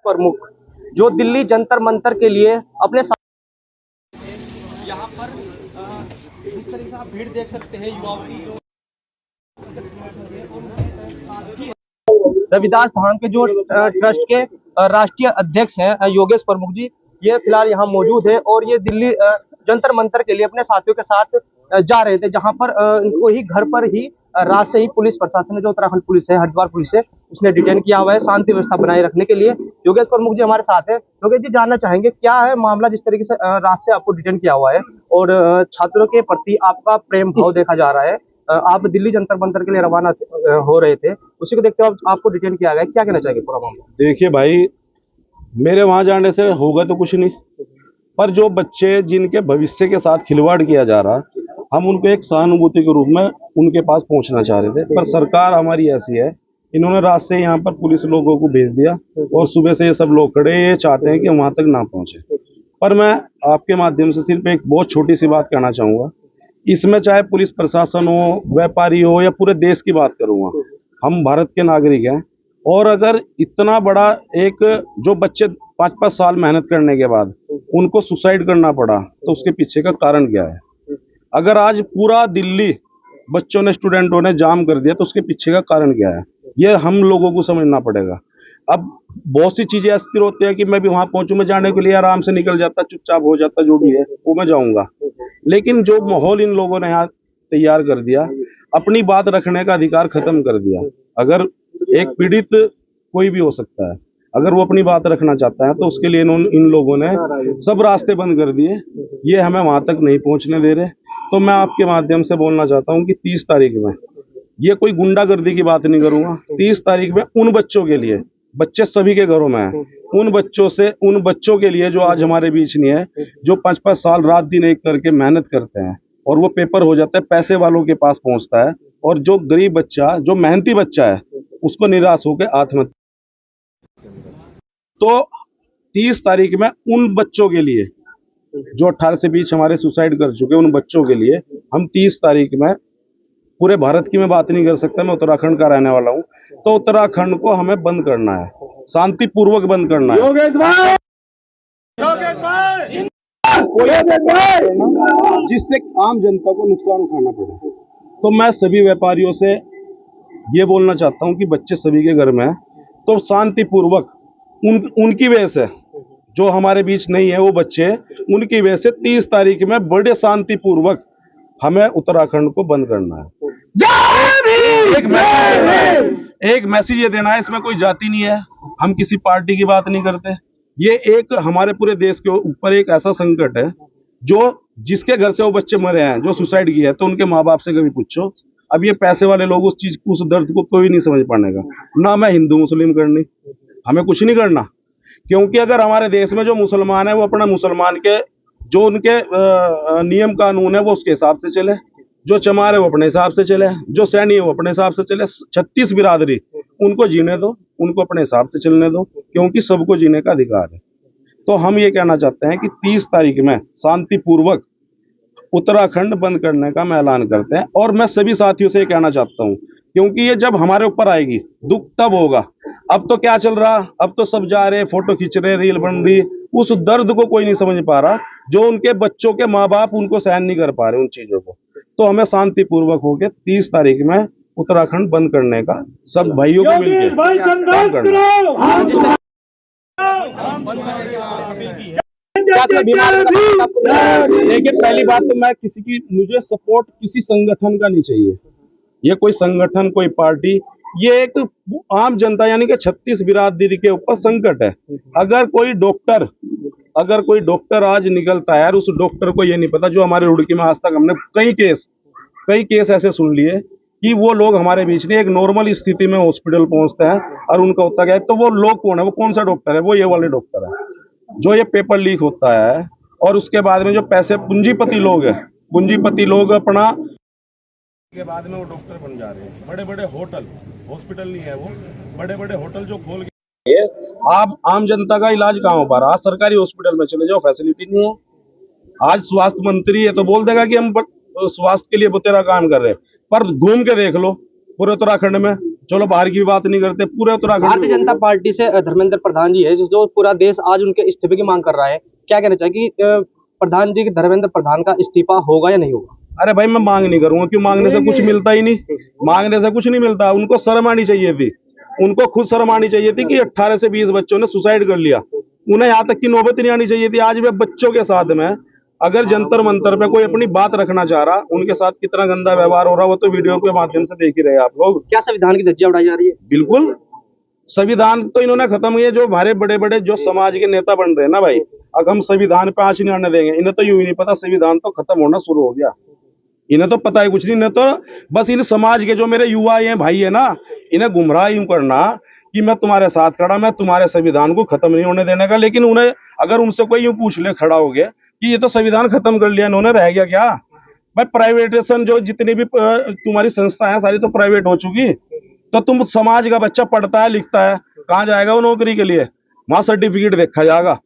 प्रमुख जो दिल्ली जंतर मंतर के लिए अपने यहाँ पर जिस तरीके से आप भीड़ देख सकते हैं युवाओं की रविदास धाम के जो ट्रस्ट के राष्ट्रीय अध्यक्ष हैं योगेश प्रमुख जी, ये फिलहाल यहाँ मौजूद है और ये दिल्ली जंतर मंतर के लिए अपने साथियों के साथ जा रहे थे, जहाँ पर इनको ही घर पर ही रात से ही पुलिस प्रशासन ने, जो उत्तराखंड पुलिस है, हरिद्वार पुलिस है, उसने डिटेन किया हुआ है शांति व्यवस्था बनाए रखने के लिए। योगेश प्रमुख जी हमारे साथ है। योगेश जी, जानना चाहेंगे क्या है मामला, जिस तरीके से रात से आपको डिटेन किया हुआ है और छात्रों के प्रति आपका प्रेम भाव देखा जा रहा है। आप दिल्ली जंतर मंतर के लिए रवाना हो रहे थे, उसी को देखते हुए आपको डिटेन किया गया, क्या कहना चाहेंगे पूरा मामला? देखिए भाई, मेरे वहां जाने से होगा तो कुछ नहीं, पर जो बच्चे जिनके भविष्य के साथ खिलवाड़ किया जा रहा, हम उनको एक सहानुभूति के रूप में उनके पास पहुंचना चाह रहे थे, पर सरकार हमारी ऐसी है, इन्होंने रात से यहाँ पर पुलिस लोगों को भेज दिया और सुबह से ये सब लोग खड़े, ये चाहते हैं कि वहां तक ना पहुंचे। पर मैं आपके माध्यम से सिर्फ एक बहुत छोटी सी बात कहना चाहूंगा, इसमें चाहे पुलिस प्रशासन हो, व्यापारी हो या पूरे देश की बात करूंगा, हम भारत के नागरिक हैं। और अगर इतना बड़ा एक जो बच्चे 5-5 साल मेहनत करने के बाद उनको सुसाइड करना पड़ा, तो उसके पीछे का कारण क्या है? अगर आज पूरा दिल्ली बच्चों ने, स्टूडेंटों ने जाम कर दिया, तो उसके पीछे का कारण क्या है? ये हम लोगों को समझना पड़ेगा। अब बहुत सी चीजें अस्थिर होती है कि मैं भी वहां पहुंचूं, मैं जाने के लिए आराम से निकल जाता, चुपचाप हो जाता, जो भी है वो मैं जाऊंगा। लेकिन जो माहौल इन लोगों ने यहाँ तैयार कर दिया, अपनी बात रखने का अधिकार खत्म कर दिया। अगर एक पीड़ित कोई भी हो सकता है, अगर वो अपनी बात रखना चाहता है, तो उसके लिए इन लोगों ने सब रास्ते बंद कर दिए, ये हमें वहां तक नहीं पहुंचने दे रहे। तो मैं आपके माध्यम से बोलना चाहता हूं कि 30 तारीख में, ये कोई गुंडागर्दी की बात नहीं करूंगा, 30 तारीख में उन बच्चों के लिए, बच्चे सभी के घरों में हैं, उन बच्चों के लिए जो आज हमारे बीच नहीं है, जो 5-5 साल रात दिन एक करके मेहनत करते हैं और वो पेपर हो जाता है, पैसे वालों के पास पहुंचता है, और जो गरीब बच्चा, जो मेहनती बच्चा है, उसको निराश होकर आत्महत्या। तो 30 तारीख में उन बच्चों के लिए जो 18 से 20 हमारे सुसाइड कर चुके, उन बच्चों के लिए हम 30 तारीख में, पूरे भारत की मैं बात नहीं कर सकता, मैं उत्तराखंड का रहने वाला हूं, तो उत्तराखंड को हमें बंद करना है, शांतिपूर्वक बंद करना है। जिससे आम जनता को नुकसान उठाना पड़े। तो मैं सभी व्यापारियों से ये बोलना चाहता हूं कि बच्चे सभी के घर में है, तो शांतिपूर्वक उनकी वजह से, जो हमारे बीच नहीं है वो बच्चे, उनकी वजह से 30 तारीख में बड़े शांतिपूर्वक हमें उत्तराखंड को बंद करना है। एक मैसेज ये देना है, इसमें कोई जाति नहीं है, हम किसी पार्टी की बात नहीं करते। ये एक हमारे पूरे देश के ऊपर एक ऐसा संकट है, जो जिसके घर से वो बच्चे मरे हैं, जो सुसाइड किया है, तो उनके माँ बाप से कभी पूछो। अब ये पैसे वाले लोग उस दर्द को कोई नहीं समझ पाएगा। ना मैं हिंदू मुस्लिम करनी, हमें कुछ नहीं करना, क्योंकि अगर हमारे देश में जो मुसलमान है, वो अपना मुसलमान के जो उनके नियम कानून है वो उसके हिसाब से चले, जो चमार है वो अपने हिसाब से चले, जो सैनी है वो अपने हिसाब से चले। 36 बिरादरी, उनको जीने दो, उनको अपने हिसाब से चलने दो, क्योंकि सबको जीने का अधिकार है। तो हम ये कहना चाहते हैं कि 30 तारीख में शांतिपूर्वक उत्तराखंड बंद करने का हम ऐलान करते हैं। और मैं सभी साथियों से ये कहना चाहता हूँ, क्योंकि ये जब हमारे ऊपर आएगी, दुख तब होगा। अब तो क्या चल रहा, अब तो सब जा रहे, फोटो खींच रहे, रील बन रही, उस दर्द को कोई नहीं समझ पा रहा, जो उनके बच्चों के माँ बाप उनको सहन नहीं कर पा रहे उन चीजों को। तो हमें शांतिपूर्वक होकर 30 तारीख में उत्तराखंड बंद करने का सब भाइयों को मिलकर काम करना। देखिए, पहली बात तो मैं मुझे सपोर्ट किसी संगठन का नहीं चाहिए। ये कोई संगठन, कोई पार्टी, ये एक आम जनता, यानी कि 36 बिरादरी के ऊपर संकट है। अगर कोई डॉक्टर आज निकलता है, उस डॉक्टर को ये नहीं पता, जो हमारे रुड़की में आज तक हमने कई केस ऐसे सुन लिए कि वो लोग हमारे बीच में एक नॉर्मल स्थिति में हॉस्पिटल पहुंचते हैं और उनका होता क्या है, तो वो लोग कौन है, वो कौन सा डॉक्टर है? वो ये वाले डॉक्टर है, जो ये पेपर लीक होता है और उसके बाद में जो पैसे पूंजीपति लोग अपना के बाद में वो डॉक्टर बन जा रहे हैं। बड़े बड़े होटल, हॉस्पिटल नहीं है वो, बड़े बड़े होटल जो खोल के आप आम जनता का इलाज कहाँ हो पा रहा? आज सरकारी हॉस्पिटल में चले जाओ, फैसिलिटी नहीं है। आज स्वास्थ्य मंत्री है तो बोल देगा कि हम स्वास्थ्य के लिए तेरा काम कर रहे हैं, पर घूम के देख लो पूरे उत्तराखंड में चलो बाहर की बात नहीं करते, पूरे उत्तराखंड भारतीय जनता पार्टी से धर्मेंद्र प्रधान जी है, जो पूरा देश आज उनके इस्तीफे की मांग कर रहा है, क्या कहना चाहिए कि प्रधान जी, धर्मेंद्र प्रधान का इस्तीफा होगा या नहीं होगा? अरे भाई मैं मांग नहीं करूंगा, क्यों? मांगने से कुछ मिलता ही नहीं, मांगने से कुछ नहीं मिलता। उनको शर्म आनी चाहिए थी, उनको खुद शर्म आनी चाहिए थी कि 18 से 20 बच्चों ने सुसाइड कर लिया। उन्हें यहाँ तक की नौबत नहीं आनी चाहिए थी। आज वे बच्चों के साथ में अगर जंतर मंतर पे कोई अपनी बात रखना चाह रहा, उनके साथ कितना गंदा व्यवहार हो रहा, वो तो वीडियो के माध्यम से देख ही रहे आप लोग। क्या संविधान की धज्जियां उड़ाई जा रही है? बिल्कुल, संविधान तो इन्होंने खत्म किया। जो हमारे बड़े बड़े जो समाज के नेता बन रहे हैं ना भाई, अब हम संविधान पे आंच नहीं आने देंगे। इन्हें तो यूं ही नहीं पता संविधान तो खत्म होना शुरू हो गया, इन्हें तो पता ही कुछ नहीं। इन्हें तो बस इन समाज के जो मेरे युवा हैं, भाई है ना, इन्हें गुमराह यूं करना कि मैं तुम्हारे साथ खड़ा, मैं तुम्हारे संविधान को खत्म नहीं होने देने का। लेकिन उन्हें अगर उनसे कोई यूं पूछ ले खड़ा हो गया कि ये तो संविधान खत्म कर लिया इन्होंने, रह गया क्या? भाई प्राइवेटेशन, जो जितनी भी तुम्हारी संस्था है सारी तो प्राइवेट हो चुकी। तो तुम समाज का बच्चा पढ़ता है लिखता है, कहाँ जाएगा वो नौकरी के लिए? वहां सर्टिफिकेट देखा जाएगा,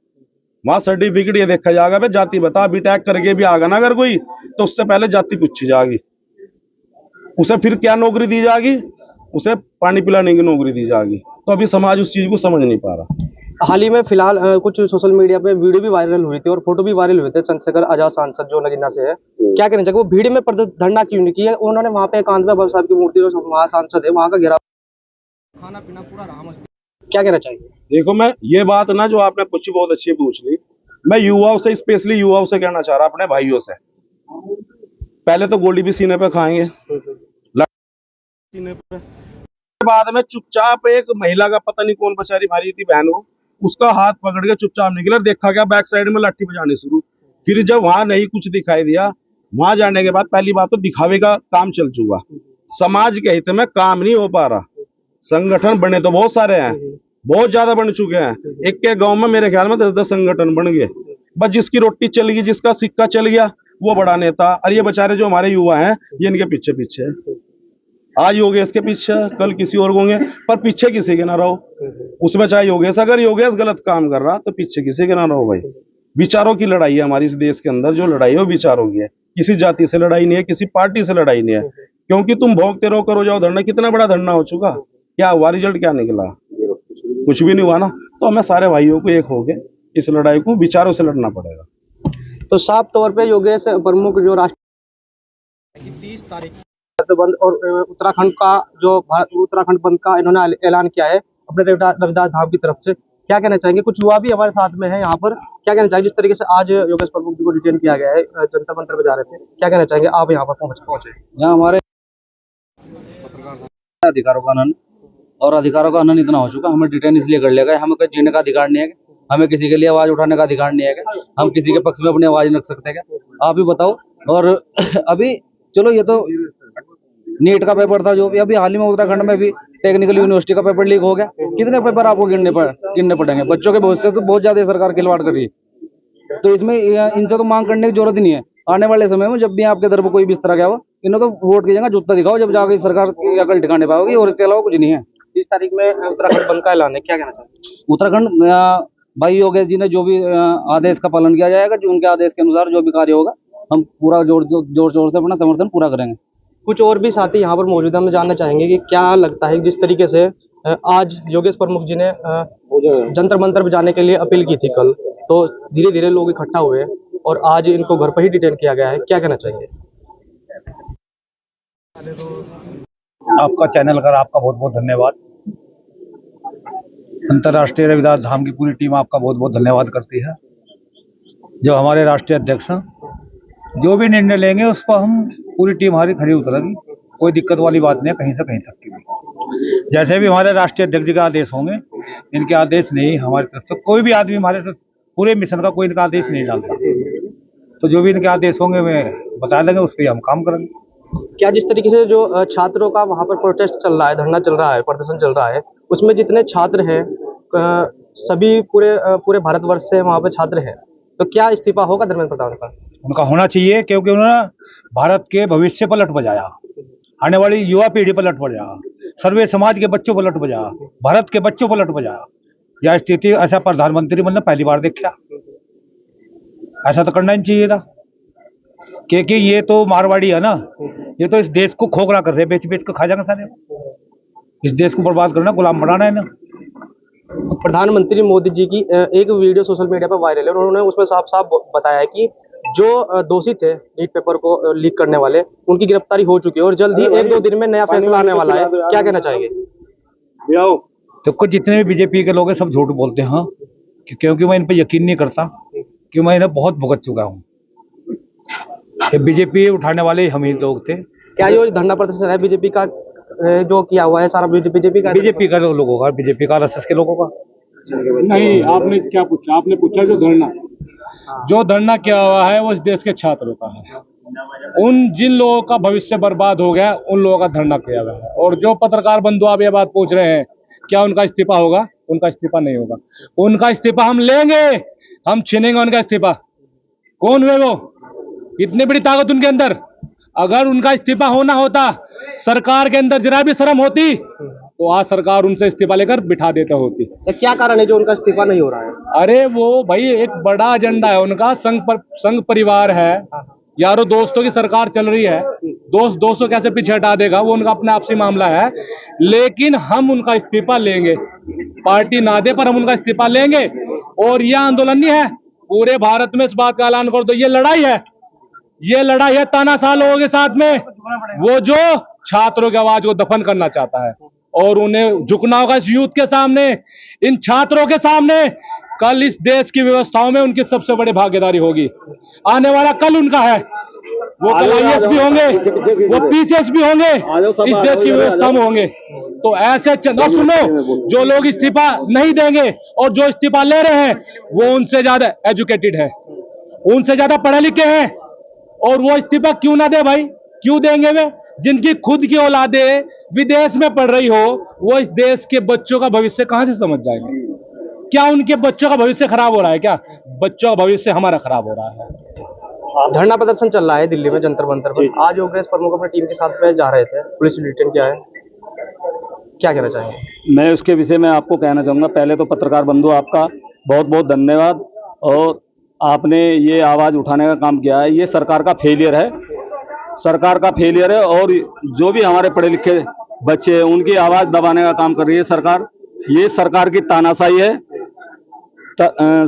वहां सर्टिफिकेट ये देखा जाएगा भाई जाति बता। बीटेक करके भी आगा ना अगर कोई, तो उससे पहले जाति पूछी जाएगी, उसे फिर क्या नौकरी दी जाएगी? उसे पानी पिलाने की नौकरी दी जाएगी। तो अभी समाज उस चीज को समझ नहीं पा रहा। हाल ही में फिलहाल कुछ सोशल मीडिया पे वीडियो भी वायरल हुई थी और फोटो भी वायरल हुए थे, चंद्रशेखर आजाद सांसद जो नगीना से है, क्या कहना चाहिए? वो भीड़ में धरना क्यों नहीं किया उन्होंने? वहाँ पे एकांत में बाबा साहब की मूर्ति, जो वहाँ सांसद है, वहाँ का घेराव, खाना पीना पूरा रहा मस्ती, क्या कहना चाहिए? देखो, मैं ये बात ना जो आपने कुछ बहुत अच्छी पूछ ली, मैं युवाओं से, स्पेशली युवाओं से कहना चाह रहा, अपने भाइयों से, पहले तो गोली भी सीने पे खाएंगे, सीने पे, बाद में चुपचाप एक महिला का पता नहीं कौन बेचारी मारी थी बहन, वो उसका हाथ पकड़ के चुपचाप निकला, देखा गया बैक साइड में लाठी बजाने शुरू। फिर जब वहां नहीं कुछ दिखाई दिया, वहां जाने के बाद पहली बात तो दिखावे का काम चल चुका, समाज के हित में काम नहीं हो पा रहा। संगठन बने तो बहुत सारे हैं, बहुत ज्यादा बन चुके हैं, एक के गांव में मेरे ख्याल में 10-10 संगठन बन गए। बस जिसकी रोटी चल गई, जिसका सिक्का चल गया, वो बड़ा नेता। और ये बेचारे जो हमारे युवा हैं, ये इनके पीछे पीछे है। आज योगेश के पीछे, कल किसी और होंगे, पर पीछे किसी के ना रहो। उसमें चाहे योगेश, अगर योगेश गलत काम कर रहा तो पीछे किसी के ना रहो भाई। विचारों की लड़ाई है हमारी इस देश के अंदर, जो लड़ाई है वो विचारों की है, किसी जाति से लड़ाई नहीं है, किसी पार्टी से लड़ाई नहीं है। क्योंकि तुम भोगते रहो, करो जाओ धरना, कितना बड़ा धरना हो चुका, क्या हुआ? रिजल्ट क्या निकला? कुछ भी नहीं हुआ ना। तो हमें सारे भाइयों को एक होके इस लड़ाई को विचारों से लड़ना पड़ेगा। तो साफ तौर पे योगेश प्रमुख जो राष्ट्र 30 तारीख बंद और उत्तराखंड का जो उत्तराखंड बंद का इन्होंने ऐलान किया है अपने रविदास धाम की तरफ से, क्या कहना चाहेंगे? कुछ युवा भी हमारे साथ में है यहाँ पर, क्या कहना चाहेंगे? जिस तरीके से आज योगेश प्रमुख जी को डिटेन किया गया है, जंतर मंतर पे जा रहे थे, क्या कहना चाहेंगे? आप यहाँ पर पहुंचे, यहाँ हमारे अधिकारों का हनन, और अधिकारों का हनन इतना हो चुका, हमें डिटेन इसलिए कर लिया गया, हमें कोई जीने का अधिकार नहीं है, हमें किसी के लिए आवाज उठाने का अधिकार नहीं है, हम किसी के पक्ष में अपनी आवाज नहीं रख सकते क्या? आप ही बताओ। और अभी चलो, ये तो नीट का पेपर था जो भी, अभी हाल ही में उत्तराखंड में भी टेक्निकल यूनिवर्सिटी का पेपर लीक हो गया। कितने पेपर आपको गिनने पड़ेंगे? बच्चों के भविष्य से तो बहुत ज्यादा सरकार खिलवाड़ कर रही है। तो इसमें इनसे तो मांग करने की जरूरत नहीं है। आने वाले समय में जब भी आपके दर पर कोई भी इस तरह का हो, इन्हें तो वोट की जगह जूता दिखाओ, जब जाकर सरकार की अकल ठिकाने पाओगी, और इसके अलावा कुछ नहीं है। 30 तारीख में उत्तराखंड बंद का ऐलान है, क्या कहना चाहिए? उत्तराखंड भाई योगेश जी ने जो भी आदेश का पालन किया जाएगा, जो उनके आदेश के अनुसार जो भी कार्य होगा, हम पूरा जोर शोर से अपना समर्थन पूरा करेंगे। कुछ और भी साथी यहाँ पर मौजूद हैं, हम जानना चाहेंगे कि क्या लगता है जिस तरीके से आज योगेश प्रमुख जी ने जंतर मंतर पे जाने के लिए अपील की थी कल, तो धीरे धीरे लोग इकट्ठा हुए और आज इनको घर पर ही डिटेन किया गया है, क्या कहना चाहिए? आपका चैनल का आपका बहुत बहुत धन्यवाद। अंतर्राष्ट्रीय रविदास धाम की पूरी टीम आपका बहुत बहुत धन्यवाद करती है। जो हमारे राष्ट्रीय अध्यक्ष हैं, जो भी निर्णय लेंगे उस पर हम पूरी टीम हमारी खड़ी उतरेगी, कोई दिक्कत वाली बात नहीं है कहीं से कहीं तक की भी। जैसे भी हमारे राष्ट्रीय अध्यक्ष जी का आदेश होंगे, इनके आदेश नहीं, हमारी तरफ से कोई भी आदमी हमारे से पूरे मिशन का कोई इनका आदेश नहीं डालता, तो जो भी इनके आदेश होंगे वे बता देंगे, उस पर हम काम करेंगे। क्या जिस तरीके से जो छात्रों का वहाँ पर प्रोटेस्ट चल रहा है, धरना चल रहा है, प्रदर्शन चल रहा है, उसमें जितने छात्र हैं सभी पूरे भारतवर्ष से वहाँ पे छात्र हैं, तो क्या इस्तीफा होगा धर्मेंद्र प्रधान का? उनका होना चाहिए, क्योंकि उन्होंने भारत के भविष्य पर लट बजाया, आने वाली युवा पीढ़ी पर लट बजाया, सर्वे समाज के बच्चों पर लट बजाया, भारत के बच्चों पर लट बजाया। यह स्थिति ऐसा प्रधानमंत्री बनने पहली बार देखा, ऐसा तो करना ही चाहिए था, क्योंकि ये तो मारवाड़ी है ना, ये तो इस देश को खोखला कर रहे, बेच बेच कर खा जाएंगे सारे। इस देश को बर्बाद करना, गुलाम बनाना है ना। प्रधानमंत्री मोदी जी की एक वीडियो सोशल मीडिया पर वायरल है। उन्होंने उसमें साफ साफ बताया है कि जो दोषी थे नीट पेपर को लीक करने वाले, उनकी गिरफ्तारी हो चुकी है और जल्द ही 1-2 दिन में नया फैसला आने वाला है। क्या कहना चाहेंगे? तो कुछ जितने भी बीजेपी के लोग हैं सब झूठ बोलते हैं, हाँ, क्योंकि मैं इन पे यकीन नहीं करता, कि मैं इन्हें बहुत भुगत चुका हूँ। बीजेपी उठाने वाले हम ही लोग थे। क्या ये धरना प्रदर्शन है बीजेपी का जो किया हुआ है सारा बीजेपी का लोगों का, बीजेपी का, आरएसएस के लोगों का? नहीं, आपने क्या पूछा? आपने पूछा जो धरना किया हुआ है वो इस देश के छात्रों का है। उन जिन लोगों का भविष्य बर्बाद हो गया उन लोगों का धरना किया हुआ है। और जो पत्रकार बंधु आप ये बात पूछ रहे हैं क्या उनका इस्तीफा होगा? उनका इस्तीफा नहीं होगा। उनका इस्तीफा हम लेंगे, हम छीनेंगे उनका इस्तीफा। कौन हुए वो? इतनी बड़ी ताकत उनके अंदर। अगर उनका इस्तीफा होना होता, सरकार के अंदर जरा भी शर्म होती, तो आज सरकार उनसे इस्तीफा लेकर बिठा देते होती। तो क्या कारण है जो उनका इस्तीफा नहीं हो रहा है? अरे वो भाई एक बड़ा एजेंडा है उनका, संघ परिवार है, यारों दोस्तों की सरकार चल रही है। दोस्तों कैसे पीछे हटा देगा, वो उनका अपने आपसी मामला है। लेकिन हम उनका इस्तीफा लेंगे, पार्टी ना दे पर हम उनका इस्तीफा लेंगे। और यह आंदोलन नहीं है, पूरे भारत में इस बात का ऐलान कर दो, ये लड़ाई है तानाशाह लोगों के साथ में, वो जो छात्रों की आवाज को दफन करना चाहता है। और उन्हें झुकना होगा इस यूथ के सामने, इन छात्रों के सामने। कल इस देश की व्यवस्थाओं में उनकी सबसे बड़ी भागीदारी होगी। आने वाला कल उनका है। वो कल IAS भी होंगे, वो PCS भी होंगे, इस देश की व्यवस्था में होंगे। तो ऐसे सुनो, जो लोग इस्तीफा नहीं देंगे और जो इस्तीफा ले रहे हैं वो उनसे ज्यादा एजुकेटेड है, उनसे ज्यादा पढ़े लिखे हैं। और वो इस्तीफा क्यों ना दे भाई? क्यों देंगे वे? जिनकी खुद की औलादे विदेश में पढ़ रही हो, वो इस देश के बच्चों का भविष्य कहां से समझ जाएंगे? क्या उनके बच्चों का भविष्य खराब हो रहा है? क्या बच्चों का भविष्य हमारा खराब हो रहा है? धरना प्रदर्शन चल रहा है दिल्ली में जंतर मंतर पर। आज योगेश प्रमुख अपनी टीम के साथ में जा रहे थे, पुलिस ने डिटेन किया है। क्या कहना चाहेंगे? मैं उसके विषय में आपको कहना चाहूँगा, पहले तो पत्रकार बंधु आपका बहुत बहुत धन्यवाद। और आपने ये आवाज़ उठाने का काम किया है, ये सरकार का फेलियर है, सरकार का फेलियर है। और जो भी हमारे पढ़े लिखे बच्चे हैं उनकी आवाज़ दबाने का काम कर रही है सरकार। ये सरकार की तानाशाही है।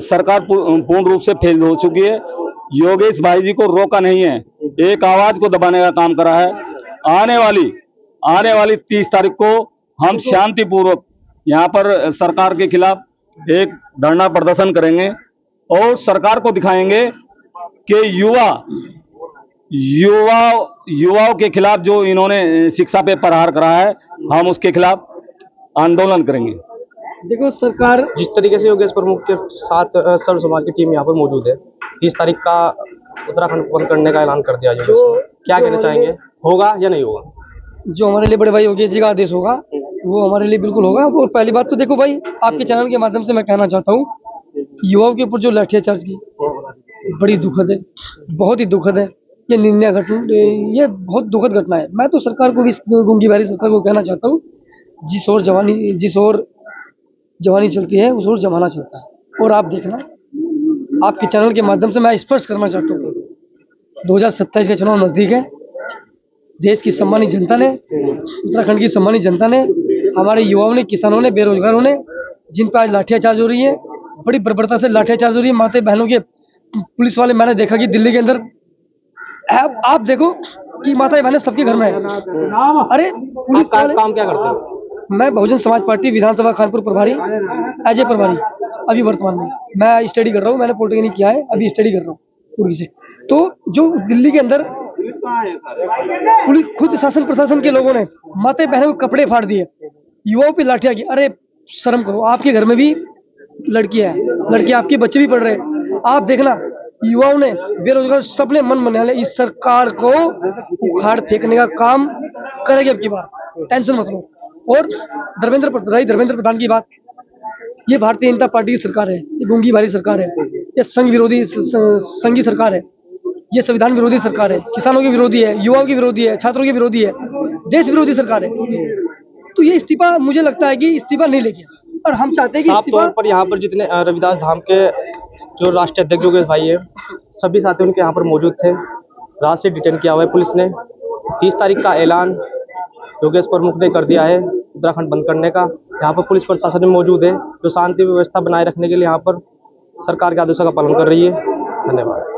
सरकार पूर्ण रूप से फेल हो चुकी है। योगेश भाई जी को रोका नहीं है, एक आवाज़ को दबाने का काम करा है। आने वाली 30 तारीख को हम शांतिपूर्वक यहाँ पर सरकार के खिलाफ एक धरना प्रदर्शन करेंगे और सरकार को दिखाएंगे कि युवाओं के खिलाफ जो इन्होंने शिक्षा पे प्रहार करा है, हम उसके खिलाफ आंदोलन करेंगे। देखो, सरकार जिस तरीके से योगेश प्रमुख के साथ सर्व समाज की टीम यहाँ पर मौजूद है, 30 तारीख का उत्तराखंड बंद करने का ऐलान कर दिया योगेश ने। क्या कहना चाहेंगे, होगा या नहीं होगा? जो हमारे लिए बड़े भाई योगेश जी का आदेश होगा वो हमारे लिए बिल्कुल होगा। और पहली बात तो देखो भाई, आपके चैनल के माध्यम से मैं कहना चाहता हूँ, युवाओं के ऊपर जो लाठीचार्ज की बड़ी दुखद है, बहुत ही दुखद है। ये निंदनीय घटना, ये बहुत दुखद घटना है। मैं तो सरकार को भी, गूंगी बारी सरकार को कहना चाहता हूँ, जिस ओर जवानी चलती है उस ओर जमाना चलता है। और आप देखना, आपके चैनल के माध्यम से मैं स्पष्ट करना चाहता हूँ, 2027 के चुनाव नजदीक है। देश की सम्मानित जनता ने, उत्तराखंड की सम्मानित जनता ने, हमारे युवाओं ने, किसानों ने, बेरोजगारों ने, जिन पर आज लाठीचार्ज हो रही है, बड़ी बर्बरता से लाठीचार्ज हो रही है, माता बहनों के, पुलिस वाले, मैंने देखा कि दिल्ली के अंदर आप देखो कि माता बहनें सबके घर में है। अरे पुलिस वाले काम क्या करते हो? मैं बहुजन समाज पार्टी विधानसभा कानपुर प्रभारी, अजय प्रभारी, अभी वर्तमान में मैं स्टडी कर रहा हूँ। मैंने पॉलिटेक्निक किया है, अभी स्टडी कर रहा हूँ पूरी से। तो जो दिल्ली के अंदर पुलिस, खुद शासन प्रशासन के लोगों ने माता बहनों के कपड़े फाड़ दिए, युवाओं पे लाठियां की। अरे शर्म करो, आपके घर में भी लड़कियां हैं, लड़के आपके बच्चे भी पढ़ रहे हैं। आप देखना, युवाओं ने, बेरोजगार सबने मन बना लिया, इस सरकार को उखाड़ फेंकने का काम करेंगे अब की बार, टेंशन मत लो। और धर्मेंद्र प्रधान की बात, ये भारतीय जनता पार्टी की सरकार है, ये गूंगी भारी सरकार है, ये संघी सरकार है, ये संविधान विरोधी सरकार है, किसानों की विरोधी है, युवाओं की विरोधी है, छात्रों की विरोधी है, देश विरोधी सरकार है। तो ये इस्तीफा, मुझे लगता है कि इस्तीफा नहीं लेके, और हम चाहते हैं कि साफ तौर पर यहाँ पर जितने रविदास धाम के जो राष्ट्रीय अध्यक्ष योगेश भाई है, सभी साथी उनके यहाँ पर मौजूद थे। रात से डिटेन किया हुआ है पुलिस ने। 30 तारीख का ऐलान योगेश प्रमुख ने कर दिया है। उत्तराखंड बंद करने का। यहाँ पर पुलिस प्रशासन भी मौजूद है जो शांति व्यवस्था बनाए रखने के लिए यहाँ पर सरकार के आदेशों का पालन कर रही है। धन्यवाद।